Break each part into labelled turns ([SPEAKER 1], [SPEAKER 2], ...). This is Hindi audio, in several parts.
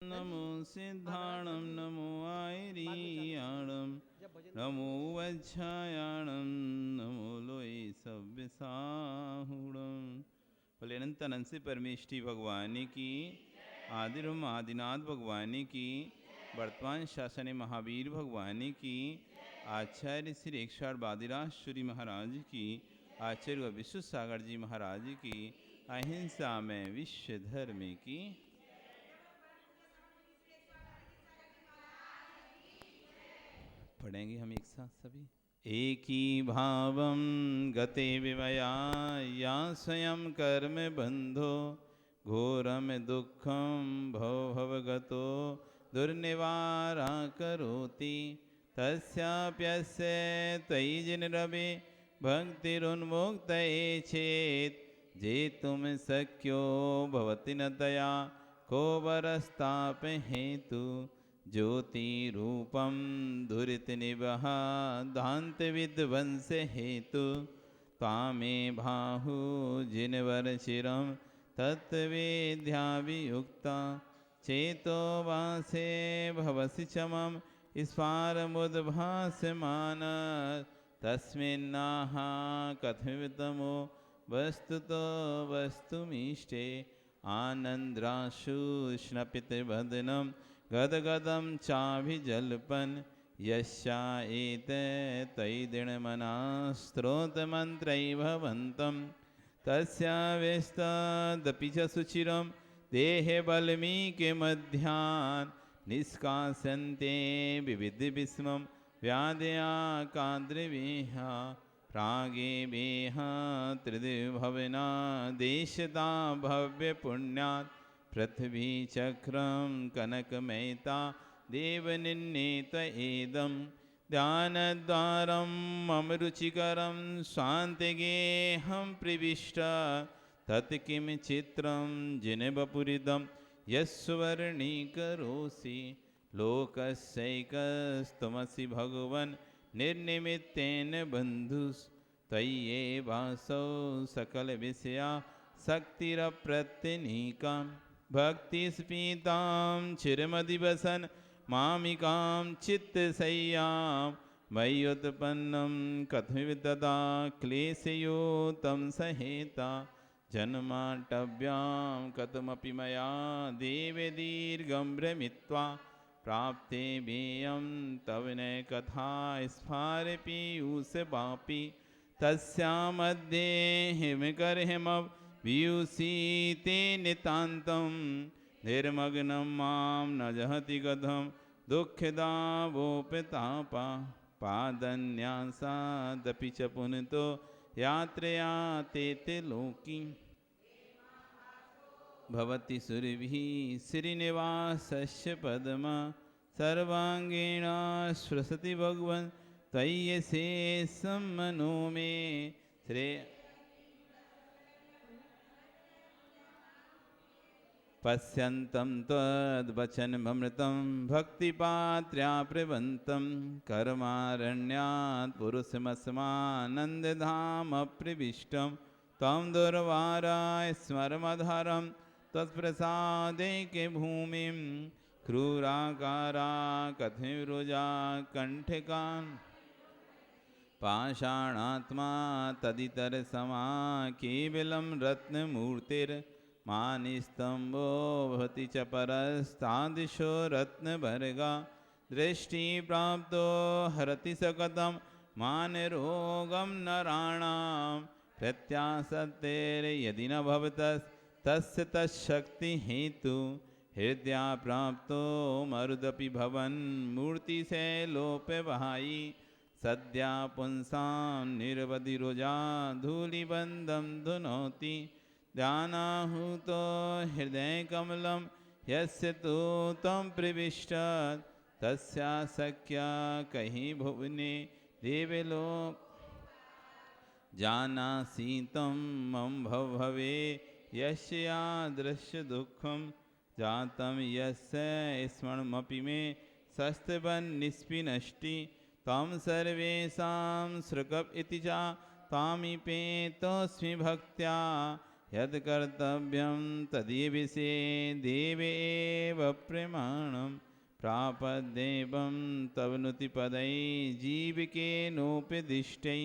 [SPEAKER 1] नमो सिद्धाणं नमो आयरीयाणं नमो वज्झायाणं नमो लोई सव्यसाहुणं। बोले अनंत अनंत से परमेष्टि भगवान की, आदिरम आदिनाथ भगवान की, वर्तमान शासन महावीर भगवान की, आचार्य श्री 108 बादिराज महाराज की, आचार्य विश्व सागर जी महाराज की, अहिंसा में विश्व धर्म की। पढ़ेंगे हम एक साथ सभी। एक ही भावम गते विवया या स्वयं कर्म बंधो घोरम दुखम भवगतो दुर्निवारा करोति तस्याप्यस्य त्वयि जिनरवे भक्तिरुन्मुक्तये चेत् जेतुम शक्यो भवति न दया को वरस्ताप हेतु ज्योतिरूपं दुरितनिवह दान्तविध्वंस हेतु त्वामे बाहु जिनवरचिरं तत्त्ववेद्याभियुक्ता चेतो वासे भवसि च मम स्फारमुद्भासमान तस्मिन्नाह कथमितमो वस्तुतो वस्तुमीष्टे आनन्द्राशुष्णपितवदनं गदगदं चाभिजल्पन् यस्या एते तयि दृढमनास्त्रोतमन्त्रै भवन्तं तस्या व्यस्तदपि च सुचिरं देहे बल्मीकिमध्यान् निष्कासन्ते विविधविस्मं व्याधया काद्रविहा प्रागेवेह त्रिदिभवना देशदा भव्यपुण्यात् पृथ्वी चक्रं कनकमयिता देवनिन्नेत एदं ध्यानद्वारं मम रुचिकरं स्वान्तिगेहं प्रविष्ट तत् किं चित्रं जिनवपुरिदं यस्वर्णीकरोसि लोकस्यैकस्त्वमसि भगवन् निर्निमित्तेन बन्धुस्त्वय्येवासौ सकलविषया शक्तिरप्रत्यनीकां भक्तिस्फीतां चिरमधिवसन् मामिकां चित्तशय्यां मय्युत्पन्नं कथमितदा क्लेशयुतं सहेता जन्माटव्यां कथमपि मया देव दीर्घं भ्रमित्वा प्राप्ते बेयं तव न कथा स्फारपीयूषवापि तस्या मध्ये हिमकरहिमव वियुषीते नितान्तं निर्मग्नं मां न जहति गधं दुःखदावोपतापा पादन्यासादपि च पुनतो यात्रया ते लोकी भवति सुरभिः श्रीनिवासस्य पद्मा सर्वाङ्गेण स्पृशति भगवन् त्वय्यशेषं मनो मे श्रेय पश्यन्तं त्वद्वचनममृतं भक्तिपात्र्या प्रवन्तं कर्मारण्यात् पुरुषमस्मानन्दधामप्रविष्टं त्वं दुर्वाराय स्मरमधरं तत्प्रसादैके भूमिं क्रूराकारा कथिरुजा कण्ठकान् पाषाणात्मा तदितरसमा केवलं रत्नमूर्तिर्मानिस्तम्भो भवति च परस्तादिशो रत्नभर्गा दृष्टिप्राप्तो हरति सकतं मानरोगं नराणां प्रत्यासत्तेर्यदि न भवतस्तस्य तच्छक्तिहेतु हृदया प्राप्तो मरुदपि भवन् मूर्तिशैलोपवहायि सद्या पुंसां निरवधिरुजा धूलिबन्धं धुनोति ध्यानाहुतो हृदयकमलं यस्य तु तं प्रविष्टत् तस्या शक्या कहि भुवने देवलोक जानासि तं मम भवे यस्य यादृश दुःखं जातं यस्य स्मरणमपि मे शस्त्रबन्निष्पिनष्टि तं सर्वेषां सृक् इति च तामिपेतोऽस्मि भक्त्या यत् कर्तव्यं तदीयसे देवेव प्रमाणं प्रापद्देवं तव नुतिपदै जीविकेनोपदिष्टै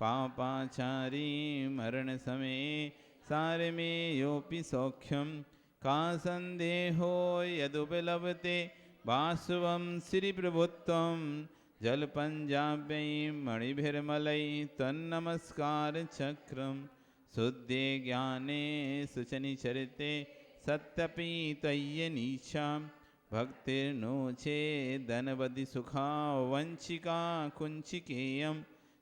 [SPEAKER 1] पापाचारी मरणसमये सारमे योऽपि सौख्यं का सन्देहो यदुपलभते वासुवं श्रीप्रभुत्वं जलपञ्जाबै मणिभिर्मलै तन्नमस्कारचक्रं शुद्धे ज्ञाने सुचनिचरिते सत्यपि तय्यनीच्छा भक्तिर्नो चेदनवधि सुखा वंचिका कुञ्चिकेयं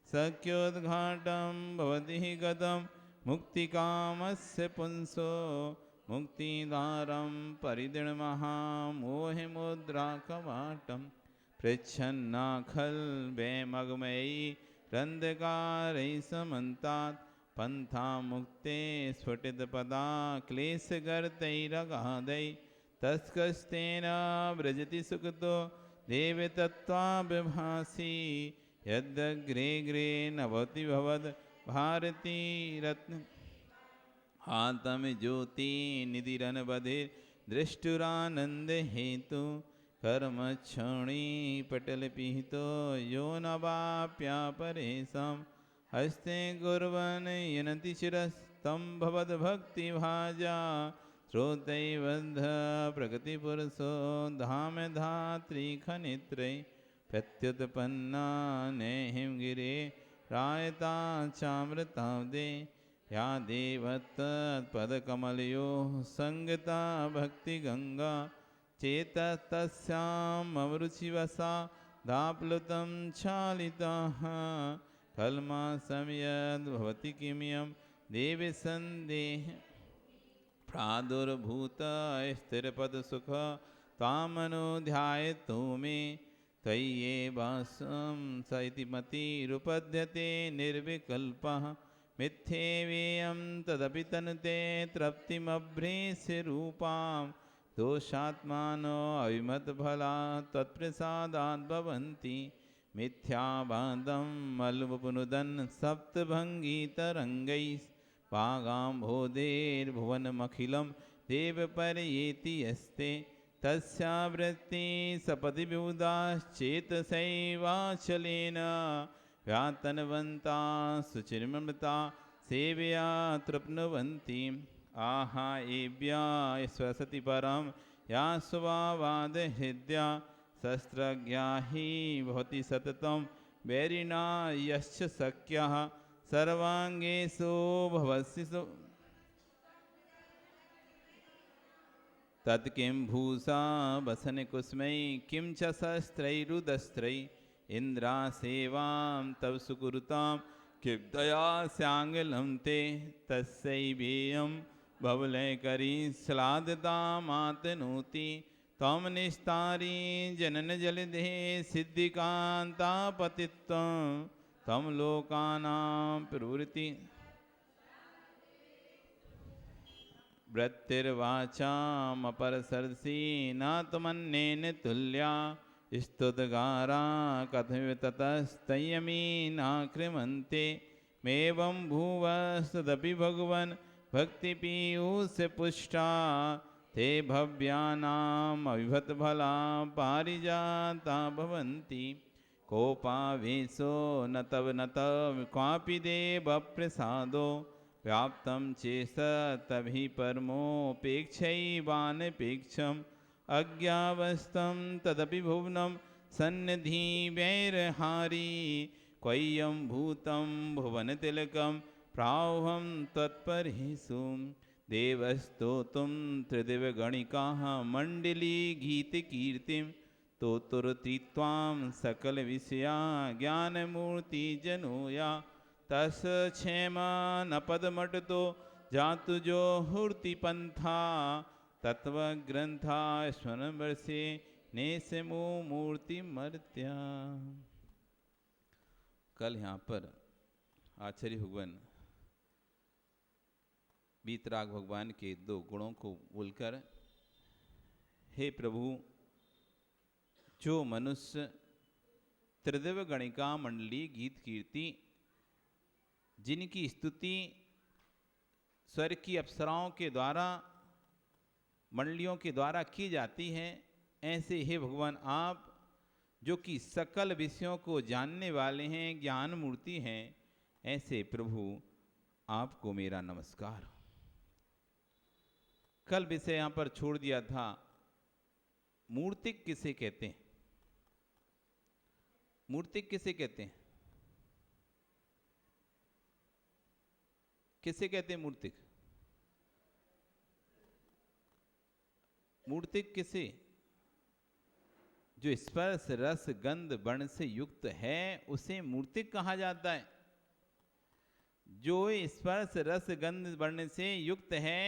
[SPEAKER 1] सख्योद्घाटं भवति गतं मुक्तिकामस्य पुंसो मुक्तिदारं परिदृढमहामोहमुद्राकवाटं पृच्छन्नाखल्वैमगमयी रन्धकारैः समन्तात् पन्था मुक्ते स्फुटितपदा क्लेशगर्तैरगाधैः तस्कस्तेन व्रजति सुखतो देवतत्त्वाभिभासी यदग्रे ग्रे नभति भवद् भारती रत्न आतम ज्योति निधिरनबधे दृष्टुरानंद हेतु कर्मक्षणी पटल पिहितो यो न वाप्या परेशं हस्ते कुर्वन् यनति शिरस्तं भवद्भक्ति भाजा श्रोतैवद्ध प्रगतिपुरुषो धाम धात्री खनित्रै प्रत्युत्पन्ना नेहिं गिरे रायता चामृताब्दे या देवत्तत्पदकमलयो संगता भक्तिगंगा चेतस्तस्यामरुचिवसा दाप्लुतं चालिताः कल्मासं यद्भवति किमियं देवी सन्देह प्रादुर्भूत स्थिरपदसुख त्वामनुध्यायतो मे त्वय्येवासं स इति मतिरुपद्यते निर्विकल्पः मिथ्येवेयं तदपि तनुते तृप्तिमभ्रेस्य रूपां दोषात्मानो अविमतफला त्वत्प्रसादात् भवन्ति मिथ्याबाधं मल्वपुनुदन् सप्तभङ्गितरङ्गैः पागाम्भोधेर्भुवनमखिलं देवपर्येति यस्ते तस्यावृत्ति सपदि विबुधाश्चेतसैवाचलेन व्यातनवन्ता सुचिर्ममृता सेवया तृप्नुवन्ति आहा एव्या स्वसति परं या स्वभावादहृद्या शस्त्रज्ञा हि भवति सततं वैरिणा यश्च सख्यः सर्वांगेषु भवसि तत्किं भूषा वसन कुस्मै किं च शस्त्रैरुदस्त्रै इन्द्रासेवां तव सुकुरुतां किब्दया स्याङ्गलं ते तस्यैवेयं भवलयकरी श्लाघतामातनोति त्वं निस्तारी जननजलधे सिद्धिकान्तापतित्वं तम लोकानां प्रवृत्ति वृत्तिर्वाचामपरसरसि न त्वमन्येन तुल्या स्तुतगारा कथमिव ततस्तयमीनाकृमन्ते मेवं भुवस्तदपि भगवन् भक्तिपीयूषपुष्टा ते भव्यानाम् अविभतफला पारिजाता भवन्ति कोपावेशो न तव न तव क्वापि देवप्रसादो व्याप्तं चेस्तभि परमोपेक्षैवानपेक्षम् अज्ञावस्तं तदपि भुवनं सन्निधि वैरहारी क्वयं भूतं भुवनतिलकं प्राहुं तत्परेषु देवस्तोतुं त्रिदिवगणिकाः मण्डली गीतकीर्तिं तोतुरतीत्वां सकलविषया ज्ञानमूर्तिजनोया तस् क्षेमा न पदमटतो जातु जो हूर्तिपन्था तत्वग्रंथा स्वर्ण वर्षे नेसमो मूर्ति मर्त्या। कल यहाँ पर आचार्य भगवान बीतराग भगवान के दो गुणों को बोलकर, हे प्रभु, जो मनुष्य त्रिदिव्य गणिका मंडली गीत कीर्ति जिनकी स्तुति स्वर्ग की अप्सराओं के द्वारा, मंडलियों के द्वारा की जाती हैं, ऐसे हे भगवान आप जो कि सकल विषयों को जानने वाले हैं, ज्ञान मूर्ति हैं, ऐसे प्रभु आपको मेरा नमस्कार। कल विषय यहाँ पर छोड़ दिया था, मूर्तिक किसे कहते हैं? मूर्तिक किसे कहते हैं? किसे कहते हैं मूर्तिक? मूर्तिक किसे? जो स्पर्श रस गंध वर्ण से युक्त है उसे मूर्तिक कहा जाता है। जो स्पर्श रस गंध वर्ण से युक्त है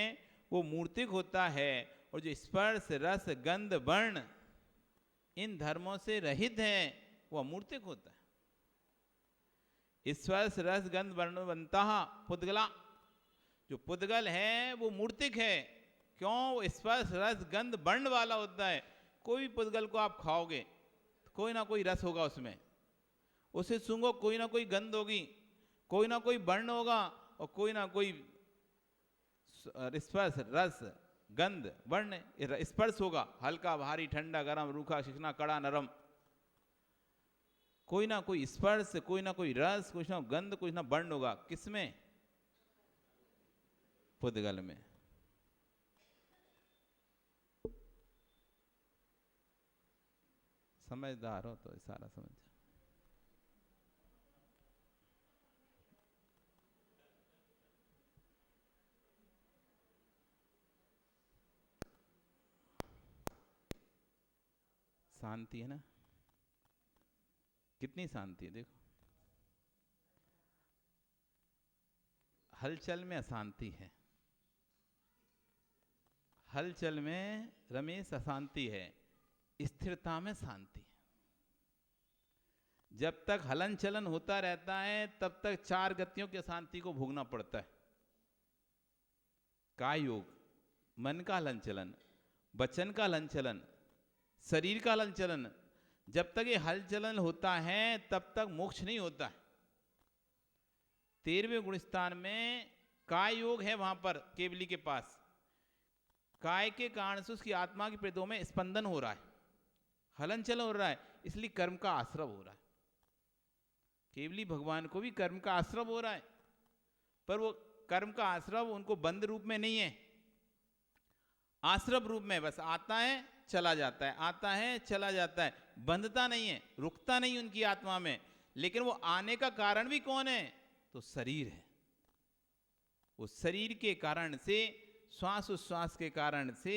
[SPEAKER 1] वो मूर्तिक होता है, और जो स्पर्श रस गंध वर्ण इन धर्मों से रहित है वो अमूर्तिक होता है। स्पर्श रस गंध वर्ण बनता पुद्गला, जो पुद्गल है वो मूर्तिक है। क्यों? वो स्पर्श रस गंध वर्ण वाला होता है। कोई भी पुद्गल को आप खाओगे तो कोई ना कोई रस होगा उसमें, उसे सूंघो कोई ना कोई गंध होगी, कोई ना कोई वर्ण होगा, और कोई ना कोई स्पर्श रस गंध वर्ण स्पर्श होगा, हल्का भारी ठंडा गरम रूखा चिकना कड़ा नरम, कोई ना कोई स्पर्श, कोई ना कोई रस, कुछ ना गंध, कुछ ना वर्ण होगा। किसमें? पुद्गल में। समझदार हो तो सारा समझ। शांति है ना? कितनी शांति है देखो। हलचल में अशांति है, हलचल में रमेश अशांति है, स्थिरता में शांति है। जब तक हलन चलन होता रहता है तब तक चार गतियों की अशांति को भोगना पड़ता है। काय योग, मन का हलन चलन, वचन का हलन चलन, शरीर का हलन चलन, जब तक ये हलचलन होता है तब तक मोक्ष नहीं होता है। 13वें गुण स्थान में काय योग है, वहां पर केवली के पास काय के कारण से उसकी आत्मा के पेटों में स्पंदन हो रहा है, हलन चलन हो रहा है, इसलिए कर्म का आश्रव हो रहा है। केवली भगवान को भी कर्म का आश्रव हो रहा है, पर वो कर्म का आश्रव उनको बंद रूप में नहीं है, आश्रव रूप में बस आता है चला जाता है, आता है चला जाता है, बंधता नहीं है, रुकता नहीं उनकी आत्मा में। लेकिन वो आने का कारण भी कौन है? तो शरीर है। उस शरीर के कारण से, श्वास उच्छ्वास के कारण से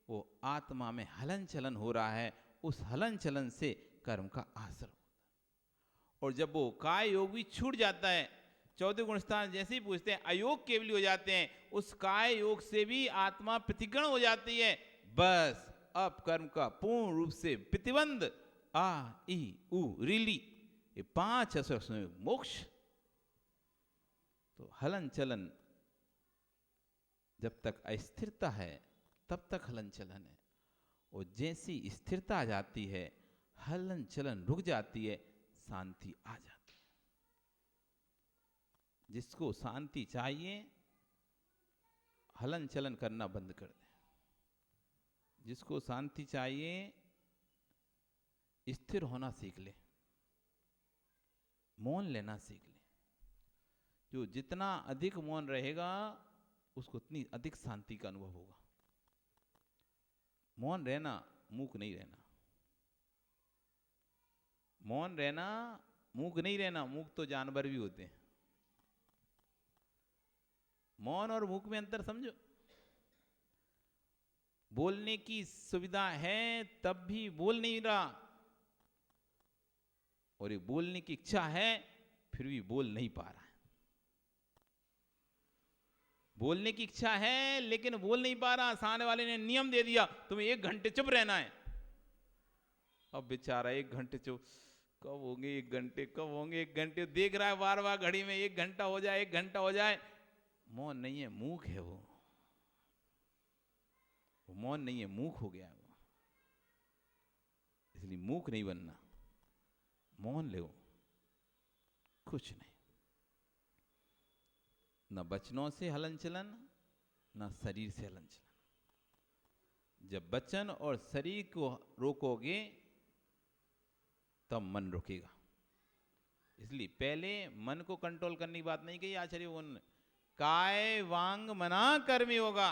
[SPEAKER 1] वो आत्मा में हलन चलन हो रहा है, उस हलन चलन से कर्म का आश्रव होता है। और जब वो काय योग भी छूट जाता है, 14 गुण स्थान जैसे ही पूछते हैं अयोग केवली हो जाते हैं, उस काय योग से भी आत्मा प्रतिगण हो जाती है। बस अब कर्म का पूर्ण रूप से प्रतिबंध, आ ई उ रीली, ये 5 असर में मोक्ष। तो हलन चलन जब तक अस्थिरता है तब तक हलन चलन है, और जैसी स्थिरता आ जाती है हलन चलन रुक जाती है, शांति आ जाती है। जिसको शांति चाहिए हलन चलन करना बंद कर दे। जिसको शांति चाहिए स्थिर होना सीख ले, मौन लेना सीख ले। जो जितना अधिक मौन रहेगा उसको उतनी अधिक शांति का अनुभव होगा। मौन रहना, मूक नहीं रहना। मौन रहना, मूक नहीं रहना। मूक तो जानवर भी होते हैं। मौन और मूक में अंतर समझो। बोलने की सुविधा है तब भी बोल नहीं रहा, और ये बोलने की इच्छा है फिर भी बोल नहीं पा रहा है। बोलने की इच्छा है लेकिन बोल नहीं पा रहा। सामने वाले ने नियम दे दिया तुम्हें 1 घंटे चुप रहना है। अब बेचारा 1 घंटे चुप, कब होंगे 1 घंटे, कब होंगे 1 घंटे, देख रहा है बार बार घड़ी में 1 घंटा हो जाए, 1 घंटा हो जाए। मौन नहीं है, मूक है वो मौन नहीं है, मूक हो गया वो। इसलिए मूक नहीं बनना, मौन ले, कुछ नहीं। न वचनों से हलन चलन, न शरीर से हलन चलन। जब वचन और शरीर को रोकोगे तब मन रुकेगा। इसलिए पहले मन को कंट्रोल करने की बात नहीं कही आचार्य भगवान ने। काय वांग मना कर्म होगा।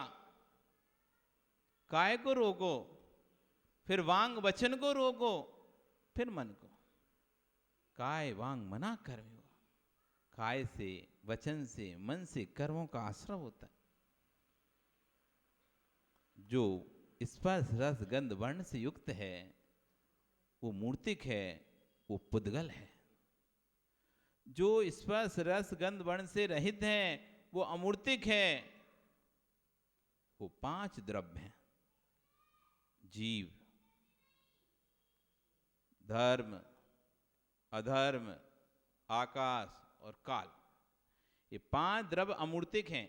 [SPEAKER 1] काय को रोको, फिर वांग वचन को रोको, फिर मन को। काय वांग मना कर्म होगा। काय से, वचन से, मन से कर्मों का आश्रय होता है। जो स्पर्श रस गंध वर्ण से युक्त है वो मूर्तिक है, वो पुद्गल है। जो स्पर्श रस गंध वर्ण से रहित है वो अमूर्तिक है। वो 5 द्रव्य हैं, जीव, धर्म, अधर्म, आकाश और काल। ये 5 द्रव्य अमूर्तिक हैं।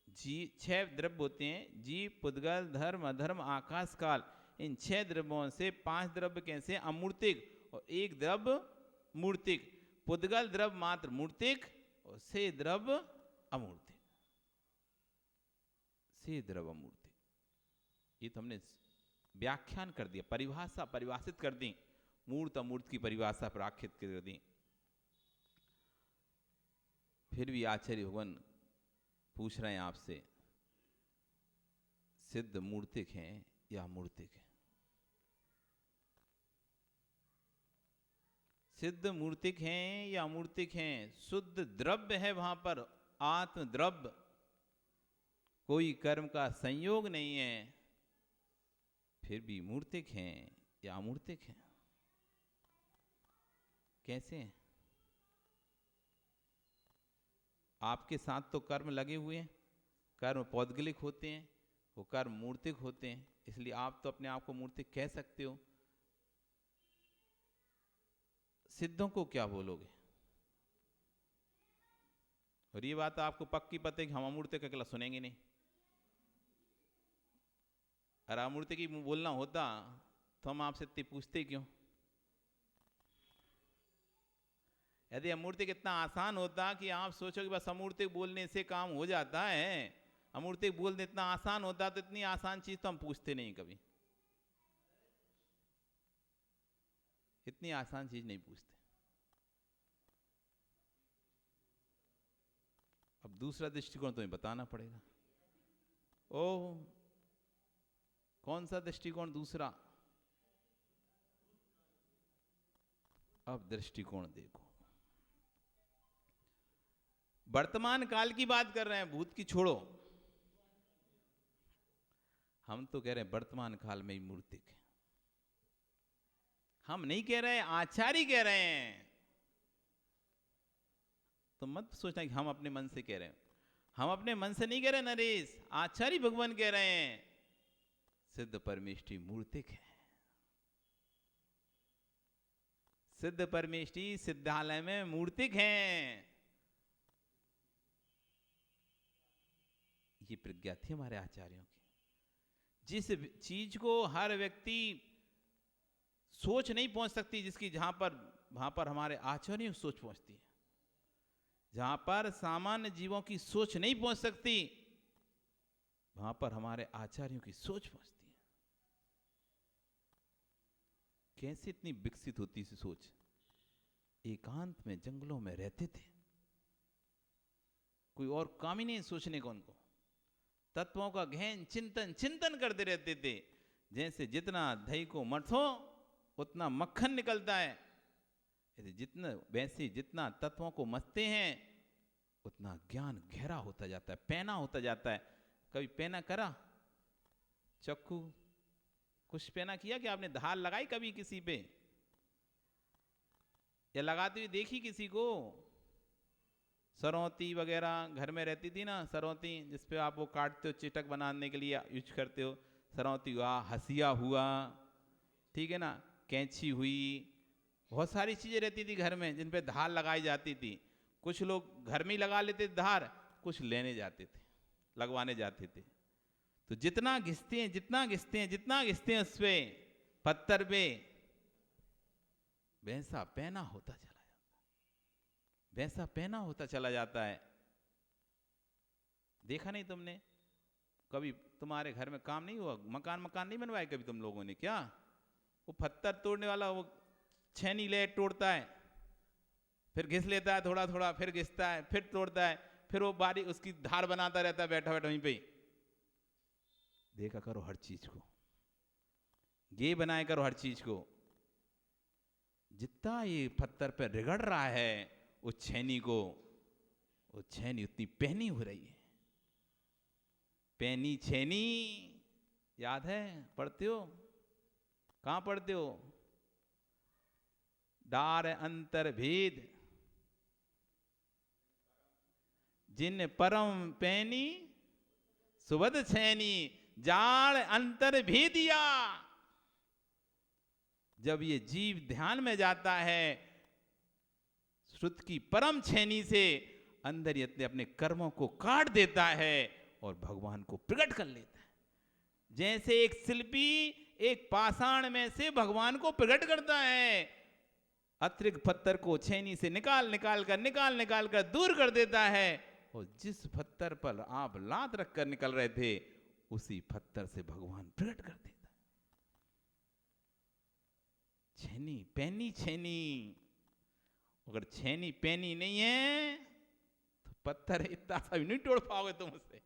[SPEAKER 1] 6 द्रव्य होते हैं, जीव, पुद्गल, धर्म, अधर्म, आकाश, काल। इन 6 द्रव्यों से 5 द्रव्य कैसे अमूर्तिक और 1 द्रव्य मूर्तिक। पुद्गल द्रव्य मात्र मूर्तिक और 6 द्रव्य अमूर्तिक। 6 द्रव्य अमूर्तिक, ये तो हमने व्याख्यान कर दिया, परिभाषा परिभाषित कर दी, मूर्त अमूर्त की परिभाषा प्राकृत कर दी। फिर भी आचार्य भगवान पूछ रहे हैं आपसे, सिद्ध मूर्तिक हैं या अमूर्तिक हैं? सिद्ध मूर्तिक हैं या अमूर्तिक हैं? शुद्ध द्रव्य है वहां पर, आत्म द्रव्य, कोई कर्म का संयोग नहीं है, फिर भी मूर्तिक हैं या अमूर्तिक हैं? कैसे हैं? आपके साथ तो कर्म लगे हुए हैं, कर्म पौद्गलिक होते हैं, वो कर्म मूर्तिक होते हैं, इसलिए आप तो अपने आप को मूर्तिक कह सकते हो। सिद्धों को क्या बोलोगे? और ये बात आपको पक्की पता है कि हम अमूर्तिक अकेला सुनेंगे नहीं। अरे अमूर्तिक की बोलना होता तो हम आपसे इतनी पूछते क्यों? यदि अमूर्तिक इतना आसान होता कि आप सोचो कि बस अमूर्तिक बोलने से काम हो जाता है, अमूर्तिक बोलने इतना आसान होता तो इतनी आसान चीज तो हम पूछते नहीं कभी। इतनी आसान चीज नहीं पूछते। अब दूसरा दृष्टिकोण तुम्हें बताना पड़ेगा। ओह, कौन सा दृष्टिकोण दूसरा? अब दृष्टिकोण देखो, वर्तमान काल की बात कर रहे हैं, भूत की छोड़ो। हम तो कह रहे हैं वर्तमान काल में ही मूर्तिक है। हम नहीं कह रहे, आचार्य कह रहे हैं। तो मत सोचना कि हम अपने मन से कह रहे हैं। हम अपने मन से नहीं कह रहे नरेश, आचार्य भगवान कह रहे हैं, सिद्ध परमेष्टि मूर्तिक है। सिद्ध परमेष्टि सिद्धालय में मूर्तिक हैं। ये प्रज्ञा थी हमारे आचार्यों की। जिस चीज को हर व्यक्ति सोच नहीं पहुंच सकती, जिसकी वहां पर हमारे आचार्यों की सोच पहुंचती है। जहां पर सामान्य जीवों की सोच नहीं पहुंच सकती, वहां पर हमारे आचार्यों की सोच पहुंचती है। कैसे इतनी विकसित होती सी सोच? एकांत में जंगलों में रहते थे, कोई और काम ही नहीं सोचने को उनको। तत्वों का गहन चिंतन करते रहते थे। जैसे जितना दही को मथो उतना मक्खन निकलता है, वैसे जितना तत्वों को मथते हैं उतना ज्ञान गहरा होता जाता है, पैना होता जाता है। कभी पैना करा? चक्कू कुछ पैना किया कि आपने धार लगाई कभी किसी पे, या लगाते हुए देखी किसी को? सरौती वगैरह घर में रहती थी ना, सरौती जिसपे आप वो काटते हो चिटक बनाने के लिए यूज करते हो। सरौती हुआ, हसिया हुआ, ठीक है ना, कैंची हुई, बहुत सारी चीजें रहती थी घर में जिन पे धार लगाई जाती थी। कुछ लोग घर में ही लगा लेते थे धार, कुछ लेने जाते थे, लगवाने जाते थे। तो जितना घिसते हैं उस पे पत्थर पे, वैसा पैना होता चला जाता है, वैसा पैना होता चला जाता है। देखा नहीं तुमने कभी? तुम्हारे घर में काम नहीं हुआ? मकान नहीं बनवाए कभी तुम लोगों ने क्या? वो पत्थर तोड़ने वाला वो छेनी ले तोड़ता है, फिर घिस लेता है थोड़ा थोड़ा, फिर घिसता है, फिर तोड़ता है, फिर वो बारी उसकी धार बनाता रहता है बैठा बैठा वहीं पे। देखा करो हर चीज को, ये बनाए करो हर चीज को। जितना ये पत्थर पे रगड़ रहा है उस छेनी को, वो छेनी उतनी पैनी हो रही है। पैनी छेनी याद है? पढ़ते हो? कहां पढ़ते हो? डार अंतर भेद जिन परम पैनी सुबद छेनी जाड़ अंतर भेदिया। जब ये जीव ध्यान में जाता है श्रुत की परम छेनी से, अंदर ये अपने कर्मों को काट देता है और भगवान को प्रकट कर लेता है। जैसे एक शिल्पी एक पाषाण में से भगवान को प्रकट करता है, अतिरिक्त पत्थर को छेनी से निकाल निकाल कर दूर कर देता है, और जिस पत्थर पर आप लात रखकर निकल रहे थे उसी पत्थर से भगवान प्रकट कर देता है। छेनी पैनी छेनी, अगर छेनी पैनी नहीं है तो पत्थर इतना सा भी नहीं तोड़ पाओगे तुम उससे।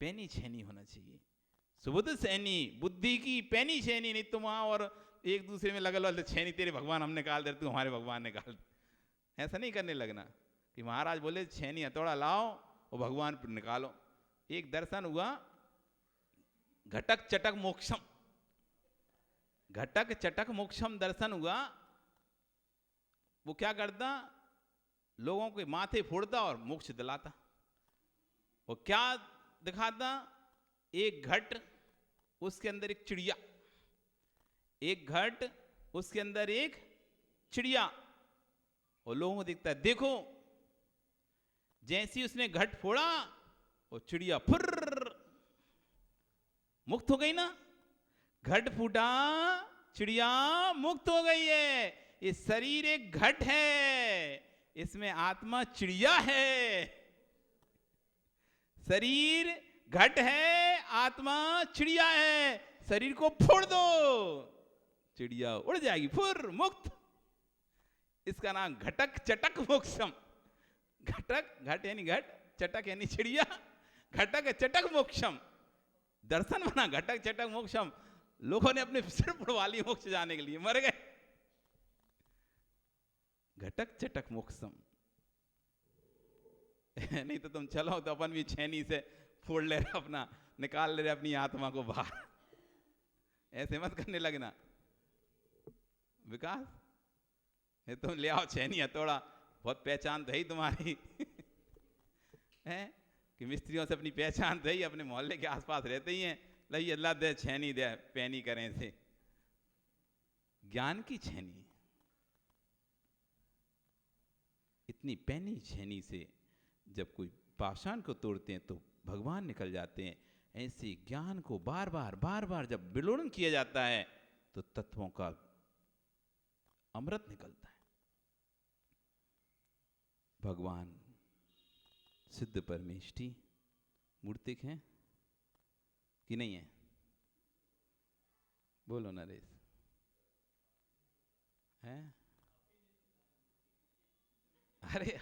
[SPEAKER 1] पैनी छेनी होना चाहिए, सुबुद्ध सैनी, बुद्धि की पैनी छेनी, नहीं तुम वहां और एक दूसरे में लगल वाले छेनी तेरे भगवान हम निकाल दे, तू हमारे भगवान निकाल। ऐसा नहीं करने लगना कि महाराज बोले छेनी हथौड़ा लाओ और भगवान पर निकालो। एक दर्शन हुआ घटक चटक मोक्षम, घटक चटक मोक्षम दर्शन हुआ। वो क्या करता? लोगों के माथे फोड़ता और मोक्ष दिलाता। वो क्या दिखाता? एक घट उसके अंदर एक चिड़िया, एक घट उसके अंदर एक चिड़िया, और लोगों को दिखता है देखो। जैसी उसने घट फोड़ा वो चिड़िया फुर्र मुक्त हो गई ना। घट फूटा चिड़िया मुक्त हो गई है। ये शरीर एक घट है, इसमें आत्मा चिड़िया है। शरीर घट है, आत्मा चिड़िया है। शरीर को फोड़ दो, चिड़िया उड़ जाएगी, फुर मुक्त। इसका नाम घटक चटक मोक्षम। घटक, घट यानी घट, चटक यानी चिड़िया, घटक चटक मोक्षम। दर्शन बना घटक चटक मोक्षम। लोगों ने अपने सिर पड़वा ली मोक्ष जाने के लिए, मर गए। घटक चटक मोक्षम नहीं तो तुम चलो तो अपन भी छेनी से फोड़ ले रहे, अपना निकाल ले रहे अपनी आत्मा को बाहर। ऐसे मत करने लगना विकास। ये तुम ले आओ छेनी हथौड़ा, बहुत पहचान तो है ही तुम्हारी है कि मिस्त्रियों से अपनी पहचान तो ही, अपने मोहल्ले के आसपास रहते ही हैं। लई अल्लाह दे छेनी दे, पैनी करें से। ज्ञान की छेनी, इतनी पैनी छेनी से जब कोई पाषाण को तोड़ते हैं तो भगवान निकल जाते हैं। ऐसे ज्ञान को बार बार जब विलोड़न किया जाता है तो तत्वों का अमृत निकलता है। भगवान सिद्ध परमेष्टि मूर्तिक हैं कि नहीं है? बोलो नरेश, है? अरे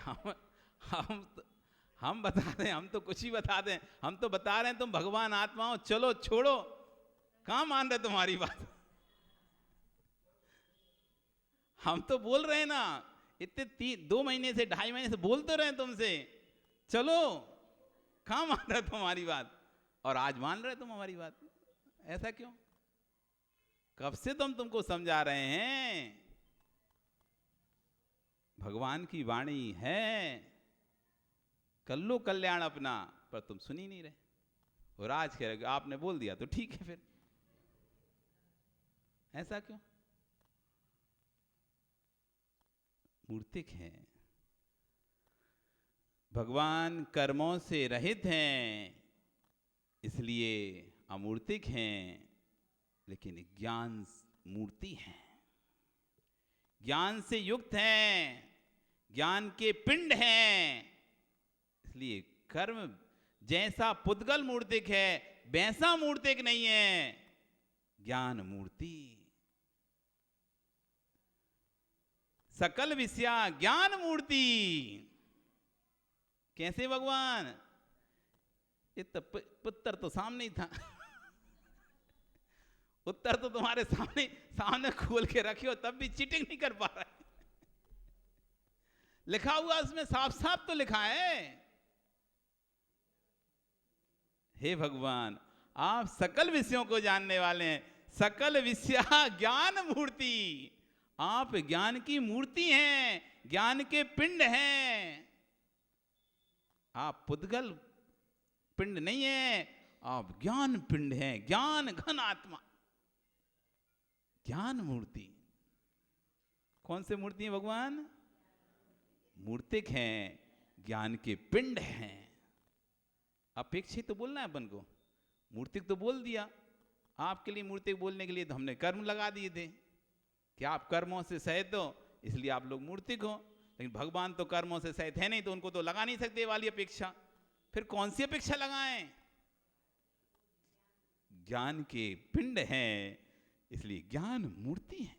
[SPEAKER 1] हम बता दें, हम तो कुछ ही बता दें। हम तो बता रहे हैं तुम भगवान आत्मा हो, चलो छोड़ो, कहां मान रहे तुम्हारी बात। हम तो बोल रहे हैं ना, इतने 2 महीने से 2.5 महीने से बोल तो रहे हैं तुमसे, चलो, कहां मान रहे तुम्हारी बात। और आज मान रहे तुम हमारी बात, ऐसा क्यों? कब से तुमको समझा रहे हैं। भगवान की वाणी है, कर लो कल्याण अपना, पर तुम सुन ही नहीं रहे। और आज कह रहे आपने बोल दिया तो ठीक है, फिर ऐसा क्यों? मूर्तिक हैं भगवान, कर्मों से रहित हैं, इसलिए अमूर्तिक हैं, लेकिन ज्ञान मूर्ति हैं, ज्ञान से युक्त हैं, ज्ञान के पिंड हैं, इसलिए कर्म जैसा पुद्गल मूर्तिक है वैसा मूर्तिक नहीं है ज्ञान मूर्ति। सकल विषया ज्ञान मूर्ति। कैसे भगवान? ये तो उत्तर तो सामने ही था। उत्तर तो तुम्हारे सामने सामने खोल के रखी हो तब भी चीटिंग नहीं कर पा रहा है। लिखा हुआ उसमें साफ साफ तो लिखा है। हे भगवान आप सकल विषयों को जानने वाले हैं। सकल विषया ज्ञान मूर्ति। आप ज्ञान की मूर्ति हैं, ज्ञान के पिंड हैं। आप पुद्गल पिंड नहीं है, आप ज्ञान पिंड हैं, ज्ञान घन आत्मा, ज्ञान मूर्ति। कौन से मूर्ति है भगवान? मूर्तिक हैं, ज्ञान के पिंड हैं। अपेक्षित तो बोलना है अपन को, मूर्तिक तो बोल दिया। आपके लिए मूर्तिक बोलने के लिए तो हमने कर्म लगा दिए थे कि आप कर्मों से सहित हो इसलिए आप लोग मूर्तिक हो। लेकिन भगवान तो कर्मों से सहित है नहीं तो उनको तो लगा नहीं सकते वाली अपेक्षा। फिर कौन सी अपेक्षा लगाएं? ज्ञान के पिंड हैं इसलिए ज्ञान मूर्ति है।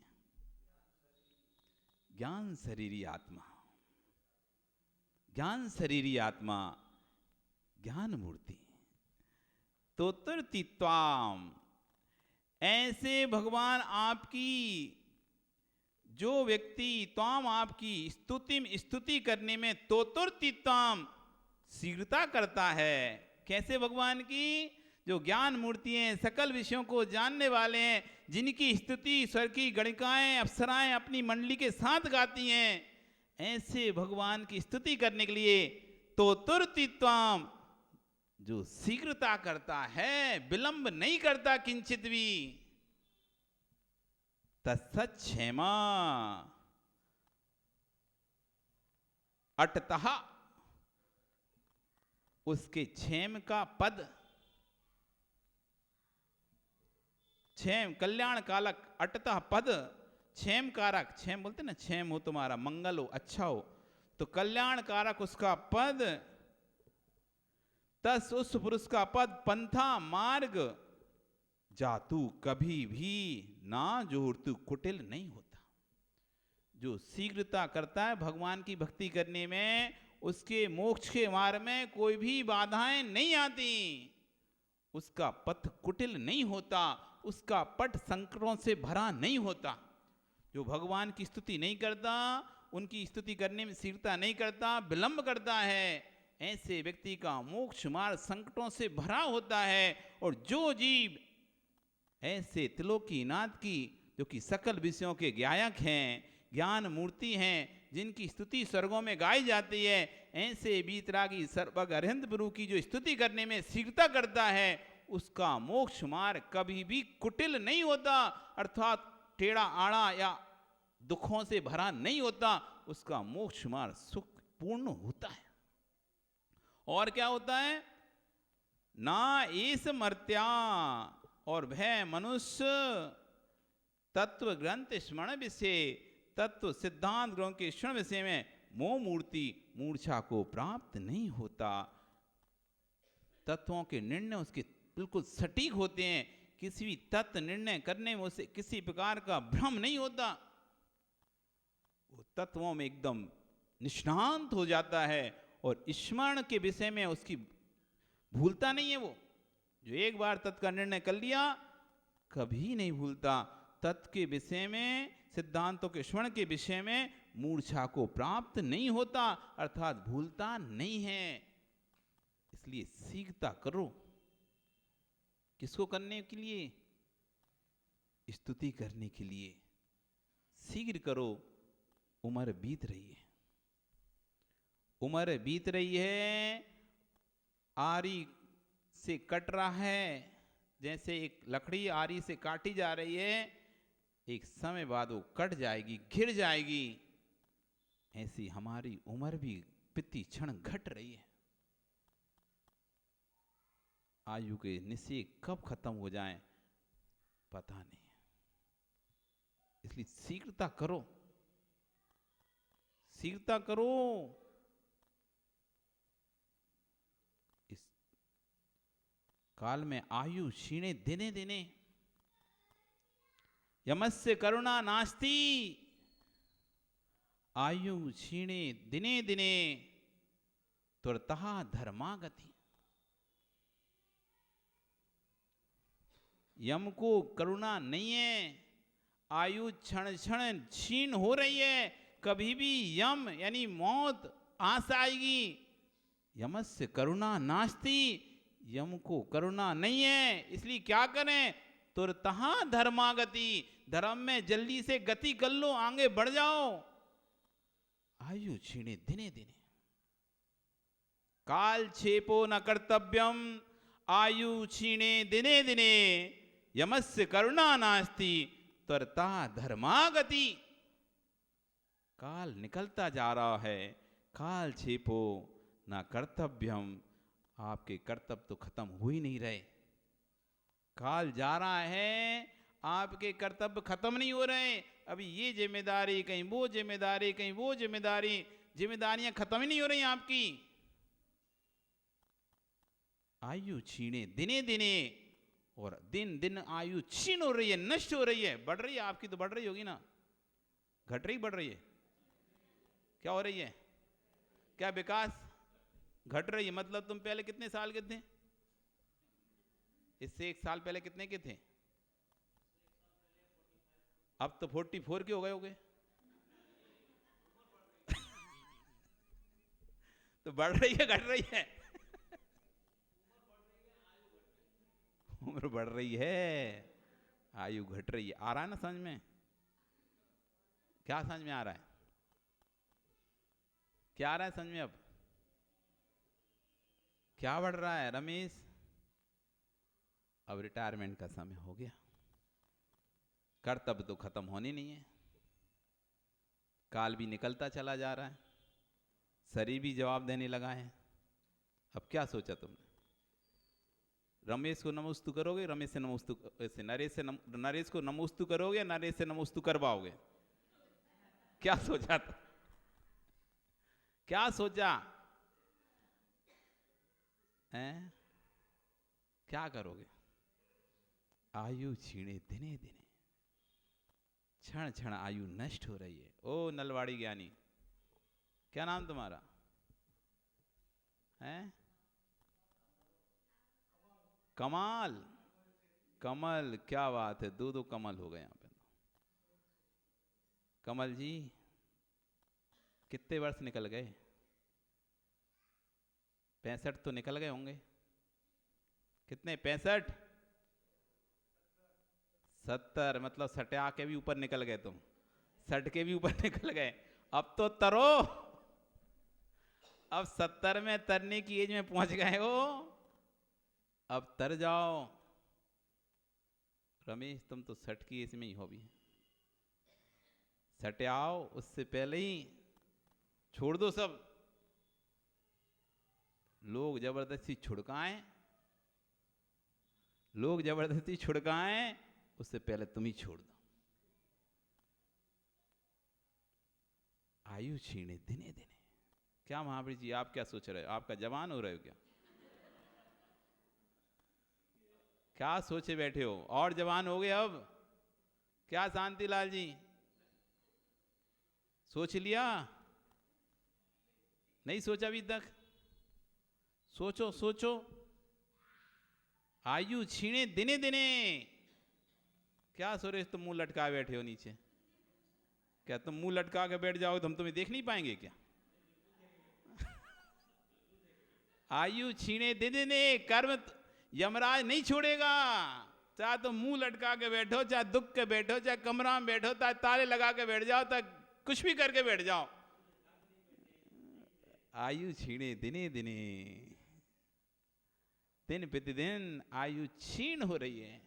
[SPEAKER 1] ज्ञान शरीरी आत्मा, ज्ञान शरीरी आत्मा ज्ञान मूर्ति। तोतरतित्वाम, ऐसे भगवान आपकी जो व्यक्ति त्वाम आपकी स्तुति करने में तोतरतित्वाम शीघ्रता करता है। कैसे भगवान की? जो ज्ञान मूर्ति हैं, सकल विषयों को जानने वाले हैं, जिनकी स्तुति स्वर की गणिकाएं अप्सराएं अपनी मंडली के साथ गाती हैं, ऐसे भगवान की स्तुति करने के लिए तोतरतित्वाम जो शीघ्रता करता है, विलंब नहीं करता किंचित भी। तत्सच्छेमा अटतः, उसके क्षेम का पद, क्षेम कल्याण कालक, अटतः पद क्षेम कारक। क्षेम बोलते ना, क्षेम हो तुम्हारा, मंगल हो, अच्छा हो, तो कल्याण कारक उसका पद। तस उस पुरुष का पद पंथा मार्ग जातु कभी भी ना जोड़तु कुटिल नहीं होता। जो शीघ्रता करता है भगवान की भक्ति करने में, उसके मोक्ष के मार्ग में कोई भी बाधाएं नहीं आती, उसका पथ कुटिल नहीं होता, उसका पट संकटों से भरा नहीं होता। जो भगवान की स्तुति नहीं करता, उनकी स्तुति करने में शीघ्रता नहीं करता, विलंब करता है, ऐसे व्यक्ति का मोक्ष मार्ग संकटों से भरा होता है। और जो जीव ऐसे त्रिलोकीनाथ की, जो कि सकल विषयों के गायक हैं, ज्ञान मूर्ति हैं, जिनकी स्तुति स्वर्गों में गाई जाती है, ऐसे बीतरागी सर्वग अरिहंत प्रभु की जो स्तुति करने में शीघ्रता करता है, उसका मोक्ष मार्ग कभी भी कुटिल नहीं होता, अर्थात टेढ़ा आड़ा या दुखों से भरा नहीं होता। उसका मोक्ष मार्ग सुख पूर्ण होता है। और क्या होता है? ना एस मर्त्या, और भय मनुष्य तत्व ग्रंथ स्मरण विषय, तत्व सिद्धांत ग्रंथ के स्मरण विषय में मोह मूर्ति मूर्छा को प्राप्त नहीं होता। तत्वों के निर्णय उसके बिल्कुल सटीक होते हैं, किसी भी तत्व निर्णय करने में उसे किसी प्रकार का भ्रम नहीं होता, वो तत्वों में एकदम निष्णांत हो जाता है। और स्मरण के विषय में उसकी भूलता नहीं है। वो जो एक बार तत्व का निर्णय कर लिया कभी नहीं भूलता। तत्व के विषय में, सिद्धांतों के स्मरण के विषय में मूर्छा को प्राप्त नहीं होता, अर्थात भूलता नहीं है। इसलिए सीखता करो। किसको करने के लिए? स्तुति करने के लिए। शीघ्र करो, उम्र बीत रही है, उम्र बीत रही है, आरी से कट रहा है। जैसे एक लकड़ी आरी से काटी जा रही है, एक समय बाद वो कट जाएगी, घिर जाएगी। ऐसी हमारी उम्र भी प्रति क्षण घट रही है। आयु के निश्चय कब खत्म हो जाएं पता नहीं। इसलिए शीघ्रता करो, शीघ्रता करो। काल में आयु क्षीणे दिने दिने, यमस्य करुणा नास्ति, आयु क्षीणे दिने दिने, तुरतः धर्मागति। यम को करुणा नहीं है, आयु क्षण क्षण क्षीण हो रही है, कभी भी यम यानी मौत आस आएगी। यमस्य करुणा नास्ति, यम को करुणा नहीं है, इसलिए क्या करें, तुरतः धर्मागति, धर्म में जल्दी से गति कर लो, आगे बढ़ जाओ। आयु क्षीणे दिने दिने, काल क्षेपो न कर्तव्यम, आयु क्षीणे दिने दिने, यमस्य करुणा नास्ति, त्वरता धर्मागति। काल निकलता जा रहा है, काल क्षेपो न कर्तव्यम, आपके कर्तव्य तो खत्म हो ही नहीं रहे। काल जा रहा है, आपके कर्तव्य खत्म नहीं हो रहे। अभी ये जिम्मेदारी, कहीं वो जिम्मेदारी, कहीं वो जिम्मेदारी, जिम्मेदारियां खत्म ही नहीं हो रही आपकी। आयु क्षीणे दिने दिने, और दिन दिन आयु क्षीण हो रही है, नष्ट हो रही है। बढ़ रही है आपकी तो बढ़ रही होगी ना, घट रही बढ़ रही है, क्या हो रही है, क्या विकास घट रही है। मतलब तुम पहले कितने साल के थे, इससे एक साल पहले कितने के थे, अब तो 44 के हो गए होगे। तो बढ़ रही है घट रही है, उम्र बढ़ रही है, आयु घट रही है। आ रहा है ना समझ में, क्या समझ में आ रहा है, क्या आ रहा है समझ में, अब क्या बढ़ रहा है रमेश। अब रिटायरमेंट का समय हो गया, कर्तव्य तो खत्म होने नहीं है, काल भी निकलता चला जा रहा है, शरीर भी जवाब देने लगा है। अब क्या सोचा तुमने, रमेश को नमोस्तु करोगे, रमेश से नमोस्तु से नरेश को नमोस्तु करोगे, नरेश से नमोस्तु करवाओगे, क्या सोचा था, क्या सोचा है, क्या करोगे। आयु क्षीणे दिने दिने, क्षण क्षण आयु नष्ट हो रही है। ओ नलवाड़ी ज्ञानी, क्या नाम तुम्हारा है, कमाल, कमल, क्या बात है, दो दो कमल हो गए यहाँ पे। कमल जी कितने वर्ष निकल गए, 65 तो निकल गए होंगे, कितने 65, 70, मतलब सटा के भी ऊपर निकल गए तुम, 60 के भी ऊपर निकल गए। अब तो तरो, अब 70 में तरने की एज में पहुंच गए हो, अब तर जाओ। रमेश तुम तो 60 की एज में ही हो भी, सटे आओ, उससे पहले ही छोड़ दो सब। लोग जबरदस्ती छुड़काएं, लोग जबरदस्ती छुड़काएं, उससे पहले तुम ही छोड़ दो। आयु क्षीणे दिने दिने, क्या महावीर जी आप क्या सोच रहे हो, आपका जवान हो रहे हो क्या, क्या सोचे बैठे हो, और जवान हो गए अब, क्या शांतिलाल जी सोच लिया, नहीं सोचा अभी तक, सोचो सोचो। आयु क्षीणे दिने दिने, क्या सुरेश तुम मुंह लटका बैठे हो नीचे, क्या तुम मुंह लटका के बैठ जाओगे तो हम तुम्हें देख नहीं पाएंगे क्या। आयु क्षीणे दिने दिने, कर्म यमराज नहीं छोड़ेगा, चाहे तुम मुंह लटका के बैठो, चाहे दुख के बैठो, चाहे कमरा में बैठो, चाहे ताले लगा के बैठ जाओ, चाहे कुछ भी करके बैठ जाओ, आयु क्षीणे दिने दिने, दिन प्रतिदिन आयु क्षीण हो रही है।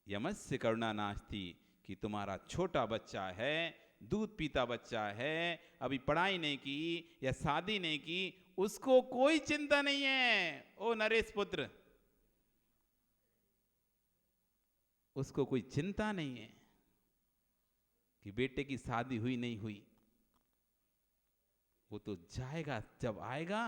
[SPEAKER 1] यमस्य करुणा नास्ति, कि तुम्हारा छोटा बच्चा है, दूध पीता बच्चा है, अभी पढ़ाई नहीं की या शादी नहीं की, उसको कोई चिंता नहीं है। ओ नरेश पुत्र, उसको कोई चिंता नहीं है कि बेटे की शादी हुई नहीं हुई, वो तो जाएगा, जब आएगा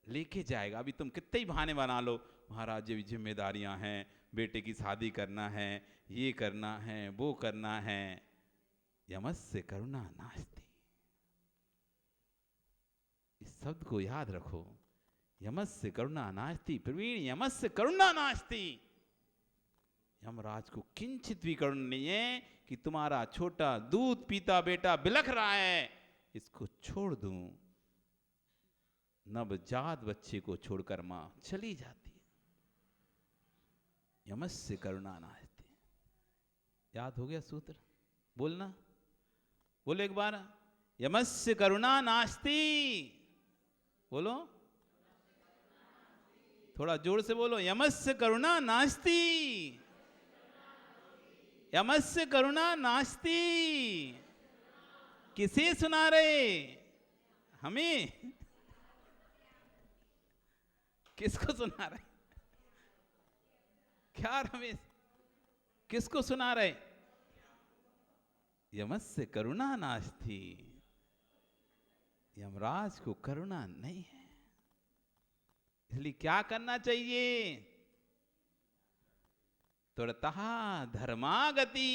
[SPEAKER 1] लेके जाएगा। अभी तुम कितने ही बहाने बना लो, महाराज जी जिम्मेदारियां हैं, बेटे की शादी करना है, ये करना है, वो करना है। यमस्य करुणा नास्ति, इस शब्द को याद रखो। यमस्य करुणा नास्ति, प्रवीण यमस्य करुणा नास्ति। यमराज को किंचित भी करुणा नहीं है कि तुम्हारा छोटा दूध पीता बेटा बिलख रहा है, इसको छोड़ दूं। नवजात बच्चे को छोड़कर मां चली जाती है। यमस्य करुणा नास्ति। याद हो गया सूत्र? बोलना, बोलो एक बार, यमस्य करुणा नास्ति। बोलो, थोड़ा जोर से बोलो, यमस्य करुणा नास्ति। यमस्य करुणा नास्ति। किसे सुना रहे? हमें? किसको सुना रहे? क्या रमेश, किसको सुना रहे? यमस्य करुणा नास्ति, यमराज को करुणा नहीं है। इसलिए क्या करना चाहिए? तुरतः धर्मागति।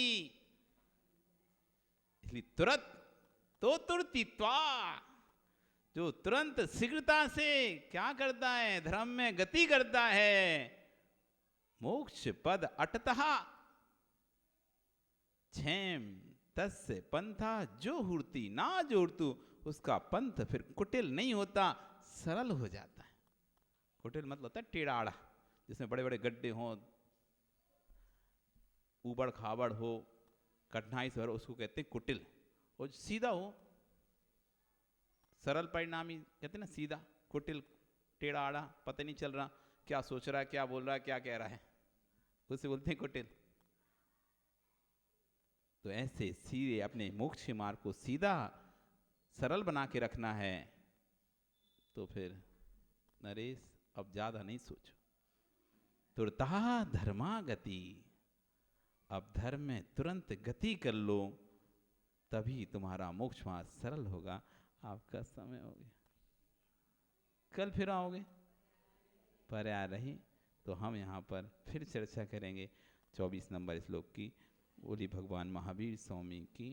[SPEAKER 1] इसलिए तुरत तो तुरतित्वा, जो तुरंत शीघ्रता से क्या करता है? धर्म में गति करता है। मोक्ष पद अटतः क्षेम तस्य पंथा जो हुर्ति ना जोड़तु। उसका पंथ फिर कुटिल नहीं होता, सरल हो जाता है। कुटिल मतलब होता है टेढ़ाड़ा, जिसमें बड़े बड़े गड्ढे हों, ऊबड़ खाबड़ हो, कठिनाई से भरा, उसको कहते हैं कुटिल। और सीधा हो, सरल परिणामी कहते हैं ना, सीधा। कुटिल टेढ़ा आड़ा, पता नहीं चल रहा क्या सोच रहा है, क्या बोल रहा है, क्या कह रहा है, उसे बोलते हैं कुटिल। तो ऐसे सीधे अपने मोक्ष मार्ग को सीधा सरल बना के रखना है। तो फिर नरेश अब ज्यादा नहीं सोचो, तुरतः धर्मागति। अब धर्म में तुरंत गति कर लो, तभी तुम्हारा मोक्ष मार्ग सरल होगा। आपका समय हो गया, कल फिर आओगे पर्याय रही तो हम यहाँ पर फिर चर्चा करेंगे 24 नंबर श्लोक की। बोली भगवान महावीर स्वामी की।